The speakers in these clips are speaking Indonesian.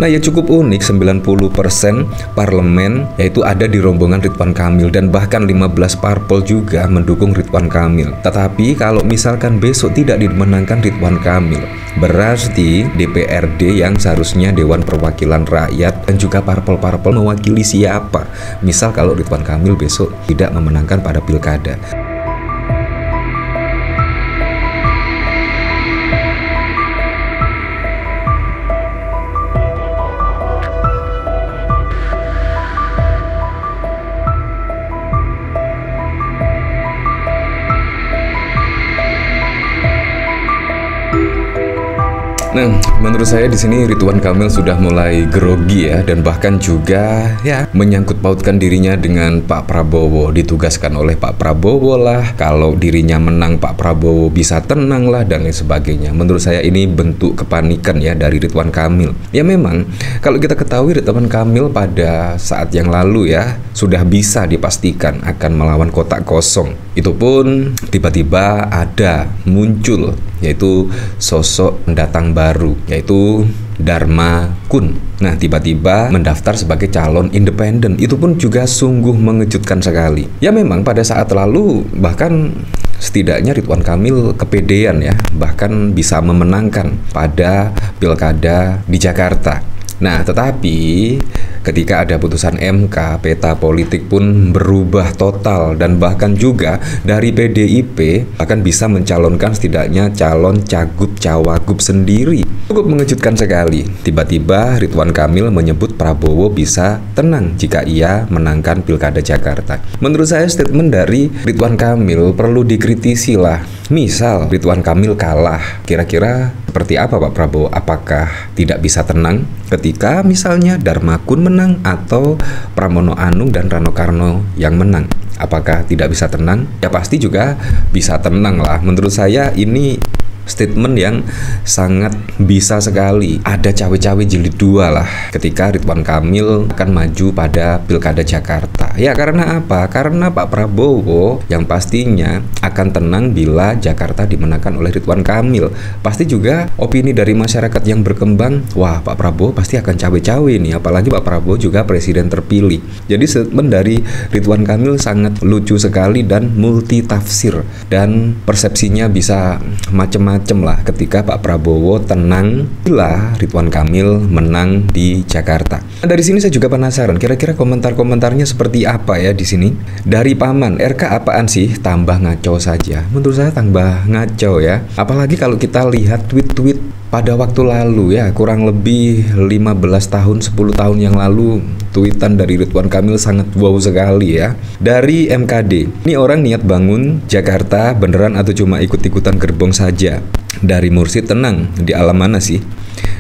Nah, yang cukup unik, 90% parlemen yaitu ada di rombongan Ridwan Kamil, dan bahkan 15 parpol juga mendukung Ridwan Kamil. Tetapi kalau misalkan besok tidak dimenangkan Ridwan Kamil, berarti DPRD yang seharusnya Dewan Perwakilan Rakyat dan juga parpol-parpol mewakili siapa? Misal kalau Ridwan Kamil besok tidak memenangkan pada pilkada. Nah, menurut saya di sini Ridwan Kamil sudah mulai grogi ya, dan bahkan juga ya menyangkut pautkan dirinya dengan Pak Prabowo, ditugaskan oleh Pak Prabowo lah, kalau dirinya menang Pak Prabowo bisa tenang lah, dan lain sebagainya. Menurut saya ini bentuk kepanikan ya dari Ridwan Kamil. Ya memang kalau kita ketahui Ridwan Kamil pada saat yang lalu ya sudah bisa dipastikan akan melawan kotak kosong. Itu pun tiba-tiba ada muncul yaitu sosok pendatang baru, yaitu Dharma Kun. Nah, tiba-tiba mendaftar sebagai calon independen. Itu pun juga sungguh mengejutkan sekali. Ya memang pada saat lalu bahkan setidaknya Ridwan Kamil kepedean ya, bahkan bisa memenangkan pada pilkada di Jakarta. Nah, tetapi ketika ada putusan MK, peta politik pun berubah total, dan bahkan juga dari PDIP bahkan bisa mencalonkan setidaknya calon cagup cawagup sendiri. Cukup mengejutkan sekali. Tiba-tiba Ridwan Kamil menyebut Prabowo bisa tenang jika ia menangkan pilkada Jakarta. Menurut saya statement dari Ridwan Kamil perlu dikritisi lah. Misal Ridwan Kamil kalah, kira-kira seperti apa Pak Prabowo? Apakah tidak bisa tenang ketika misalnya Dharma Kun menang atau Pramono Anung dan Rano Karno yang menang? Apakah tidak bisa tenang? Ya pasti juga bisa tenang lah. Menurut saya ini statement yang sangat bisa sekali. Ada cawe-cawe jilid 2 lah ketika Ridwan Kamil akan maju pada pilkada Jakarta. Ya karena apa? Karena Pak Prabowo yang pastinya akan tenang bila Jakarta dimenangkan oleh Ridwan Kamil. Pasti juga opini dari masyarakat yang berkembang, wah Pak Prabowo pasti akan cawe-cawe nih, apalagi Pak Prabowo juga presiden terpilih. Jadi statement dari Ridwan Kamil sangat lucu sekali dan multi tafsir, dan persepsinya bisa macam-macam lah ketika Pak Prabowo tenang bila Ridwan Kamil menang di Jakarta. Nah, dari sini saya juga penasaran, kira-kira komentar-komentarnya seperti apa ya di sini. Dari Paman, RK apaan sih? Tambah ngaco saja. Menurut saya tambah ngaco ya. Apalagi kalau kita lihat tweet-tweet pada waktu lalu ya, kurang lebih 15 tahun, 10 tahun yang lalu, tweetan dari Ridwan Kamil sangat wow sekali ya. Dari MKD, ini orang niat bangun Jakarta beneran atau cuma ikut-ikutan gerbong saja? Dari Mursid, tenang, di alam mana sih?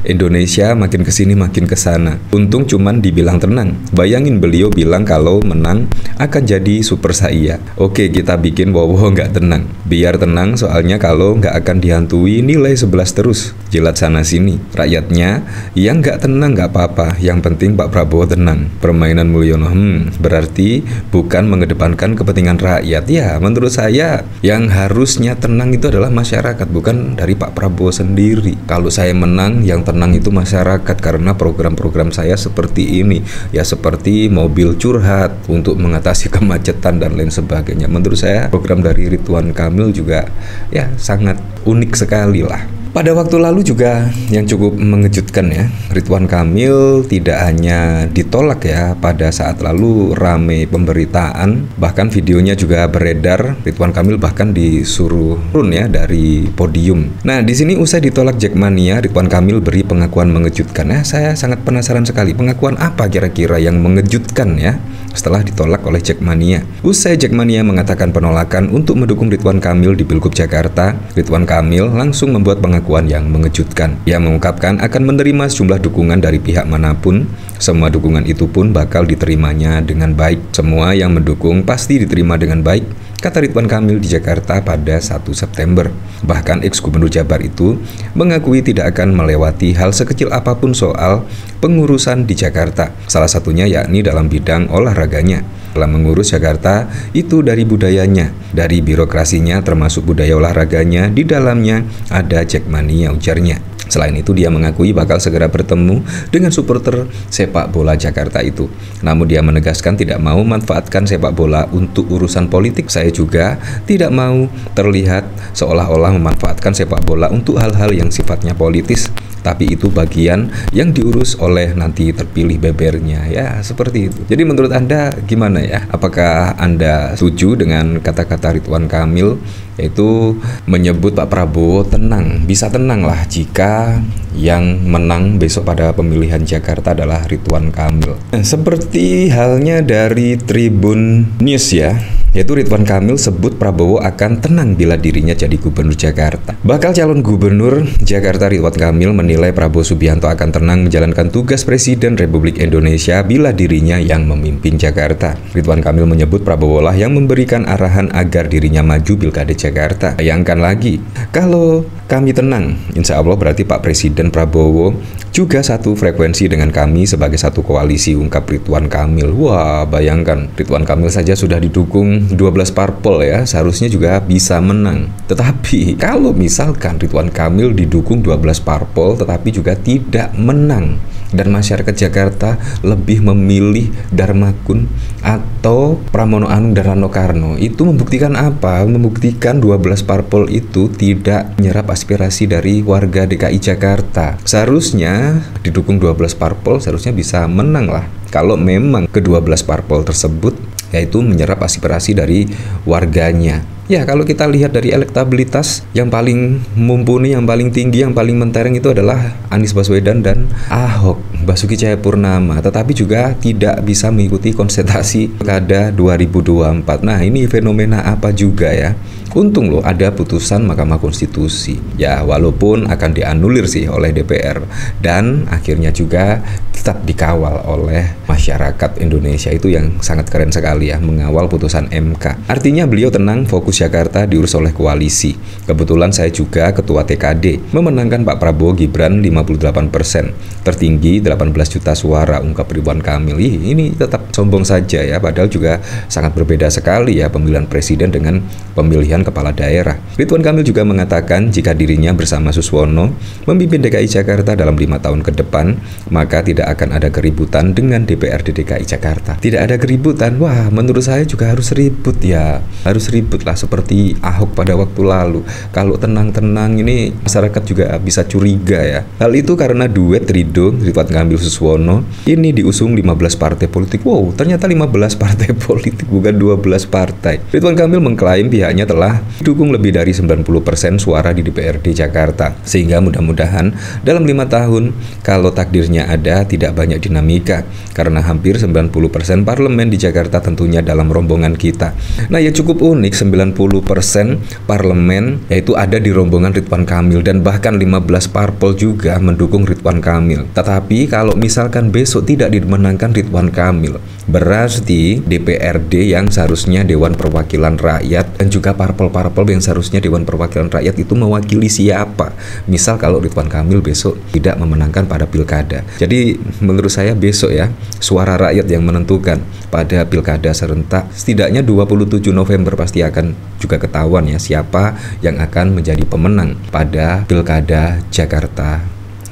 Indonesia makin kesini makin kesana. Untung cuman dibilang tenang. Bayangin beliau bilang kalau menang akan jadi super saya. Oke, kita bikin wow nggak tenang. Biar tenang, soalnya kalau nggak akan dihantui nilai 11 terus. Jilat sana sini. Rakyatnya yang nggak tenang nggak apa-apa. Yang penting Pak Prabowo tenang. Permainan Mulyono. Berarti bukan mengedepankan kepentingan rakyat. Ya, menurut saya yang harusnya tenang itu adalah masyarakat, bukan dari Pak Prabowo sendiri. Kalau saya menang, yang tenang itu masyarakat, karena program-program saya seperti ini ya, seperti mobil curhat untuk mengatasi kemacetan dan lain sebagainya. Menurut saya program dari Ridwan Kamil juga ya sangat unik sekali lah. Pada waktu lalu juga yang cukup mengejutkan ya, Ridwan Kamil tidak hanya ditolak ya, pada saat lalu rame pemberitaan, bahkan videonya juga beredar, Ridwan Kamil bahkan disuruh turun ya dari podium. Nah, di sini usai ditolak Jackmania, Ridwan Kamil beri pengakuan mengejutkan. Nah, saya sangat penasaran sekali, pengakuan apa kira-kira yang mengejutkan ya setelah ditolak oleh Jackmania. Usai Jackmania mengatakan penolakan untuk mendukung Ridwan Kamil di Pilgub Jakarta, Ridwan Kamil langsung membuat pengakuan yang mengejutkan. Ia mengungkapkan akan menerima sejumlah dukungan dari pihak manapun. Semua dukungan itu pun bakal diterimanya dengan baik. Semua yang mendukung pasti diterima dengan baik, kata Ridwan Kamil di Jakarta pada 1 September. Bahkan ex-gubernur Jabar itu mengakui tidak akan melewati hal sekecil apapun soal pengurusan di Jakarta. Salah satunya yakni dalam bidang olahraganya. Dalam mengurus Jakarta itu dari budayanya, dari birokrasinya termasuk budaya olahraganya, di dalamnya ada Jackmania, ujarnya. Selain itu, dia mengakui bakal segera bertemu dengan supporter sepak bola Jakarta itu. Namun dia menegaskan tidak mau memanfaatkan sepak bola untuk urusan politik. Saya juga tidak mau terlihat seolah-olah memanfaatkan sepak bola untuk hal-hal yang sifatnya politis. Tapi itu bagian yang diurus oleh nanti terpilih bebernya. Ya, seperti itu. Jadi menurut Anda gimana ya? Apakah Anda setuju dengan kata-kata Ridwan Kamil, yaitu menyebut Pak Prabowo tenang, bisa tenang lah jika yang menang besok pada pemilihan Jakarta adalah Ridwan Kamil. Seperti halnya dari Tribun News ya, yaitu Ridwan Kamil sebut Prabowo akan tenang bila dirinya jadi gubernur Jakarta. Bakal calon gubernur Jakarta Ridwan Kamil menilai Prabowo Subianto akan tenang menjalankan tugas Presiden Republik Indonesia bila dirinya yang memimpin Jakarta. Ridwan Kamil menyebut Prabowo lah yang memberikan arahan agar dirinya maju Pilkada Jakarta. Bayangkan lagi, kalau kami tenang, insya Allah berarti Pak Presiden Prabowo juga satu frekuensi dengan kami sebagai satu koalisi, ungkap Ridwan Kamil. Wah, bayangkan, Ridwan Kamil saja sudah didukung 12 parpol ya, seharusnya juga bisa menang. Tetapi kalau misalkan Ridwan Kamil didukung 12 parpol tetapi juga tidak menang, dan masyarakat Jakarta lebih memilih Darmakun atau Pramono Anung dan Rano Karno, itu membuktikan apa? Membuktikan 12 parpol itu tidak menyerap aspirasi dari warga DKI Jakarta. Seharusnya didukung 12 parpol seharusnya bisa menang lah, kalau memang ke-12 parpol tersebut yaitu menyerap aspirasi dari warganya. Ya, kalau kita lihat dari elektabilitas, yang paling mumpuni, yang paling tinggi, yang paling mentereng itu adalah Anies Baswedan dan Ahok, Basuki Cahayapurnama, tetapi juga tidak bisa mengikuti konsentrasi Pilkada 2024. Nah, ini fenomena apa juga ya? Untung loh ada putusan Mahkamah Konstitusi. Ya, walaupun akan dianulir sih oleh DPR, dan akhirnya juga tetap dikawal oleh masyarakat Indonesia. Itu yang sangat keren sekali ya, mengawal putusan MK. Artinya beliau tenang, fokus Jakarta diurus oleh koalisi. Kebetulan saya juga ketua TKD, memenangkan Pak Prabowo Gibran 58%, tertinggi 18 juta suara, ungkap Ridwan Kamil. Ini tetap sombong saja ya, padahal juga sangat berbeda sekali ya pemilihan presiden dengan pemilihan kepala daerah. Ridwan Kamil juga mengatakan jika dirinya bersama Suswono memimpin DKI Jakarta dalam 5 tahun ke depan, maka tidak akan ada keributan dengan DPRD DKI Jakarta. Tidak ada keributan. Wah, menurut saya juga harus ribut ya. Harus ribut lah seperti Ahok pada waktu lalu. Kalau tenang-tenang ini masyarakat juga bisa curiga ya. Hal itu karena duet Ridho, Ridwan Kamil Suswono, ini diusung 15 partai politik. Wow, ternyata 15 partai politik, bukan 12 partai. Ridwan Kamil mengklaim pihaknya telah didukung lebih dari 90% suara di DPRD Jakarta. Sehingga mudah-mudahan dalam 5 tahun, kalau takdirnya ada, tidak banyak dinamika. Karena hampir 90% parlemen di Jakarta tentunya dalam rombongan kita. Nah, ya cukup unik, 90% parlemen yaitu ada di rombongan Ridwan Kamil, dan bahkan 15 parpol juga mendukung Ridwan Kamil. Tetapi kalau misalkan besok tidak dimenangkan Ridwan Kamil, berarti DPRD yang seharusnya Dewan Perwakilan Rakyat dan juga parpol-parpol yang seharusnya Dewan Perwakilan Rakyat itu mewakili siapa? Misal kalau Ridwan Kamil besok tidak memenangkan pada pilkada. Jadi menurut saya besok ya, suara rakyat yang menentukan pada pilkada serentak. Setidaknya 27 November pasti akan juga ketahuan ya siapa yang akan menjadi pemenang pada pilkada Jakarta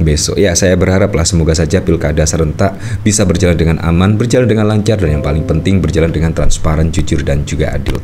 besok. Ya, saya berharaplah semoga saja pilkada serentak bisa berjalan dengan aman, berjalan dengan lancar, dan yang paling penting berjalan dengan transparan, jujur, dan juga adil.